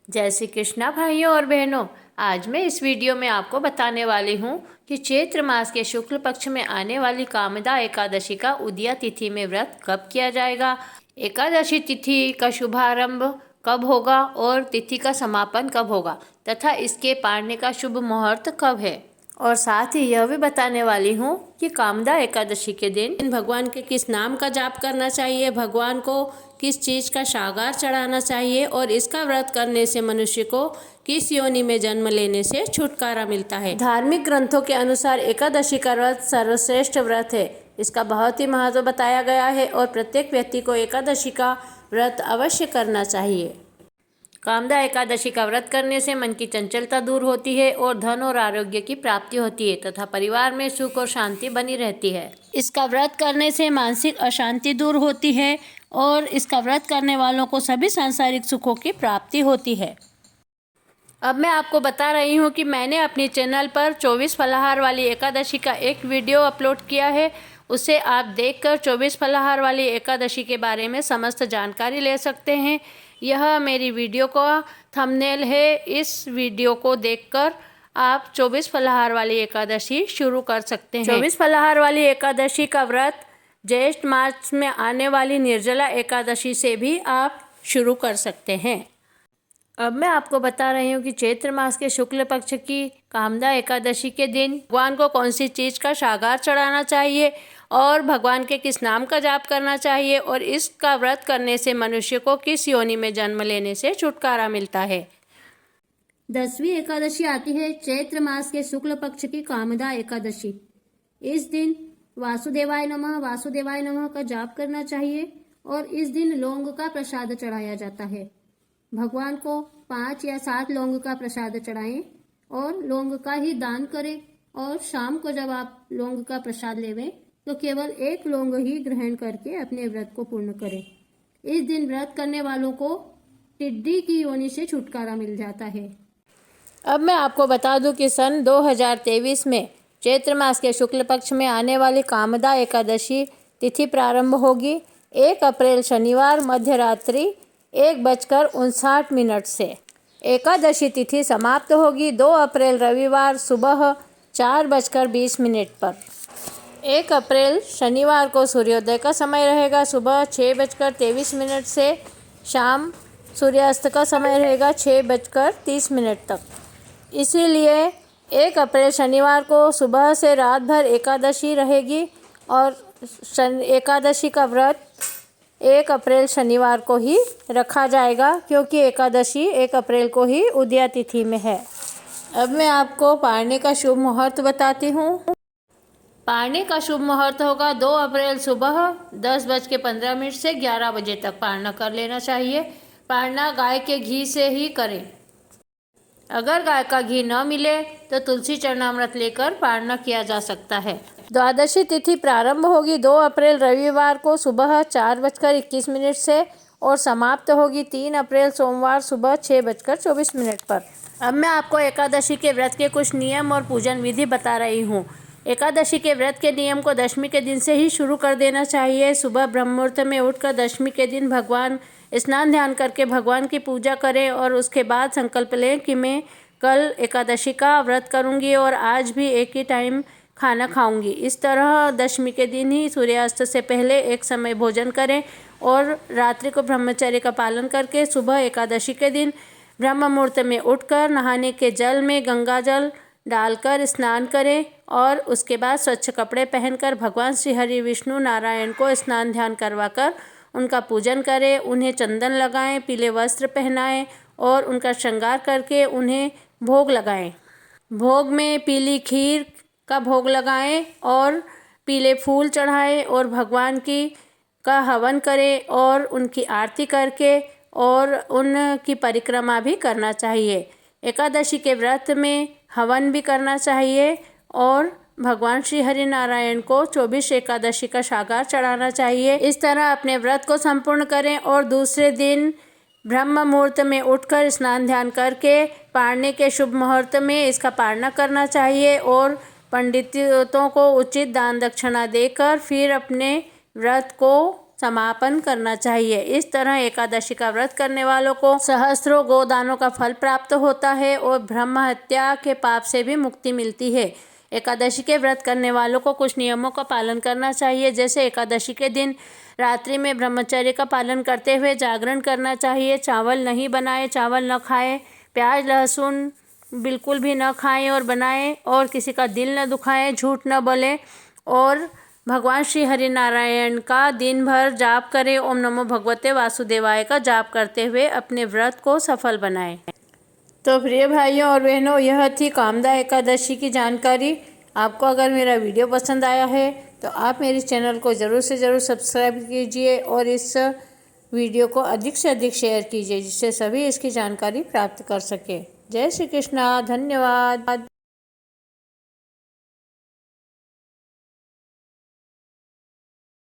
जय श्री कृष्णा भाइयों और बहनों। आज मैं इस वीडियो में आपको बताने वाली हूँ कि चैत्र मास के शुक्ल पक्ष में आने वाली कामदा एकादशी का उदया तिथि में व्रत कब किया जाएगा, एकादशी तिथि का शुभारंभ कब होगा और तिथि का समापन कब होगा तथा इसके पारने का शुभ मुहूर्त कब है। और साथ ही यह भी बताने वाली हूँ कि कामदा एकादशी के दिन भगवान के किस नाम का जाप करना चाहिए, भगवान को किस चीज़ का सागार चढ़ाना चाहिए और इसका व्रत करने से मनुष्य को किस योनि में जन्म लेने से छुटकारा मिलता है। धार्मिक ग्रंथों के अनुसार एकादशी का व्रत सर्वश्रेष्ठ व्रत है। इसका बहुत ही महत्व बताया गया है और प्रत्येक व्यक्ति को एकादशी का व्रत अवश्य करना चाहिए। कामदा एकादशी का व्रत करने से मन की चंचलता दूर होती है और धन और आरोग्य की प्राप्ति होती है तथा परिवार में सुख और शांति बनी रहती है। इसका व्रत करने से मानसिक अशांति दूर होती है और इसका व्रत करने वालों को सभी सांसारिक सुखों की प्राप्ति होती है। अब मैं आपको बता रही हूँ कि मैंने अपने चैनल पर 24 फलाहार वाली एकादशी का एक वीडियो अपलोड किया है। उसे आप देखकर 24 फलाहार वाली एकादशी के बारे में समस्त जानकारी ले सकते हैं। यह मेरी वीडियो का थंबनेल है। इस वीडियो को देखकर आप 24 फलाहार वाली एकादशी शुरू कर सकते हैं। 24 फलाहार वाली एकादशी का व्रत ज्येष्ठ मास में आने वाली निर्जला एकादशी से भी आप शुरू कर सकते हैं। अब मैं आपको बता रही हूँ कि चैत्र मास के शुक्ल पक्ष की कामदा एकादशी के दिन भगवान को कौन सी चीज़ का सागार चढ़ाना चाहिए और भगवान के किस नाम का जाप करना चाहिए और इसका व्रत करने से मनुष्य को किस योनि में जन्म लेने से छुटकारा मिलता है। 10वीं एकादशी आती है चैत्र मास के शुक्ल पक्ष की कामदा एकादशी। इस दिन वासुदेवाय नमः का जाप करना चाहिए और इस दिन लौंग का प्रसाद चढ़ाया जाता है। भगवान को 5 या 7 लौंग का प्रसाद चढ़ाएं और लौंग का ही दान करें और शाम को जब आप लौंग का प्रसाद लेवें तो केवल 1 लौंग ही ग्रहण करके अपने व्रत को पूर्ण करें। इस दिन व्रत करने वालों को टिड्डी की योनि से छुटकारा मिल जाता है। अब मैं आपको बता दूं कि सन 2023 में चैत्र मास के शुक्ल पक्ष में आने वाली कामदा एकादशी तिथि प्रारंभ होगी 1 अप्रैल शनिवार मध्य रात्रि 1:59 से। एकादशी तिथि समाप्त होगी 2 अप्रैल रविवार सुबह 4:20 पर। 1 अप्रैल शनिवार को सूर्योदय का समय रहेगा सुबह 6:23 से शाम सूर्यास्त का समय रहेगा 6:30 तक। इसीलिए 1 अप्रैल शनिवार को सुबह से रात भर एकादशी रहेगी और एकादशी का व्रत 1 अप्रैल शनिवार को ही रखा जाएगा क्योंकि एकादशी 1 अप्रैल को ही उदया तिथि में है। अब मैं आपको पारने का शुभ मुहूर्त बताती हूँ। पारने का शुभ मुहूर्त होगा 2 अप्रैल सुबह 10:15 से 11 बजे तक पारना कर लेना चाहिए। पारना गाय के घी से ही करें। अगर गाय का घी न मिले तो तुलसी चरणामृत लेकर पारना किया जा सकता है। द्वादशी तिथि प्रारंभ होगी 2 अप्रैल रविवार को सुबह 4:21 से और समाप्त होगी 3 अप्रैल सोमवार सुबह 6:24 पर। अब मैं आपको एकादशी के व्रत के कुछ नियम और पूजन विधि बता रही हूँ। एकादशी के व्रत के नियम को दशमी के दिन से ही शुरू कर देना चाहिए। सुबह ब्रह्म मुहूर्त में उठकर दशमी के दिन भगवान स्नान ध्यान करके भगवान की पूजा करें और उसके बाद संकल्प लें कि मैं कल एकादशी का व्रत करूंगी और आज भी एक ही टाइम खाना खाऊंगी। इस तरह दशमी के दिन ही सूर्यास्त से पहले एक समय भोजन करें और रात्रि को ब्रह्मचर्य का पालन करके सुबह एकादशी के दिन ब्रह्म मुहूर्त में उठकर नहाने के जल में गंगा जल डालकर स्नान करें और उसके बाद स्वच्छ कपड़े पहनकर भगवान श्री हरि विष्णु नारायण को स्नान ध्यान करवाकर उनका पूजन करें, उन्हें चंदन लगाएं, पीले वस्त्र पहनाएं और उनका श्रृंगार करके उन्हें भोग लगाएं। भोग में पीली खीर का भोग लगाएं और पीले फूल चढ़ाएं और भगवान का हवन करें और उनकी आरती करके और उनकी परिक्रमा भी करना चाहिए। एकादशी के व्रत में हवन भी करना चाहिए और भगवान श्री हरि नारायण को 24 एकादशी का सागार चढ़ाना चाहिए। इस तरह अपने व्रत को संपूर्ण करें और दूसरे दिन ब्रह्म मुहूर्त में उठकर स्नान ध्यान करके पारने के शुभ मुहूर्त में इसका पारना करना चाहिए और पंडितों को उचित दान दक्षिणा देकर फिर अपने व्रत को समापन करना चाहिए। इस तरह एकादशी का व्रत करने वालों को सहस्त्रों गोदानों का फल प्राप्त होता है और ब्रह्म हत्या के पाप से भी मुक्ति मिलती है। एकादशी के व्रत करने वालों को कुछ नियमों का पालन करना चाहिए, जैसे एकादशी के दिन रात्रि में ब्रह्मचर्य का पालन करते हुए जागरण करना चाहिए। चावल नहीं बनाए, चावल न खाएं, प्याज लहसुन बिल्कुल भी न खाएं और बनाएं, और किसी का दिल न दुखाएं, झूठ न बोलें और भगवान श्री हरिनारायण का दिन भर जाप करें। ओम नमो भगवते वासुदेवाय का जाप करते हुए अपने व्रत को सफल बनाएं। तो प्रिय भाइयों और बहनों, यह थी कामदा एकादशी की जानकारी। आपको अगर मेरा वीडियो पसंद आया है तो आप मेरे चैनल को ज़रूर से ज़रूर सब्सक्राइब कीजिए और इस वीडियो को अधिक से अधिक शेयर कीजिए, जिससे सभी इसकी जानकारी प्राप्त कर सके। जय श्री कृष्णा, धन्यवाद।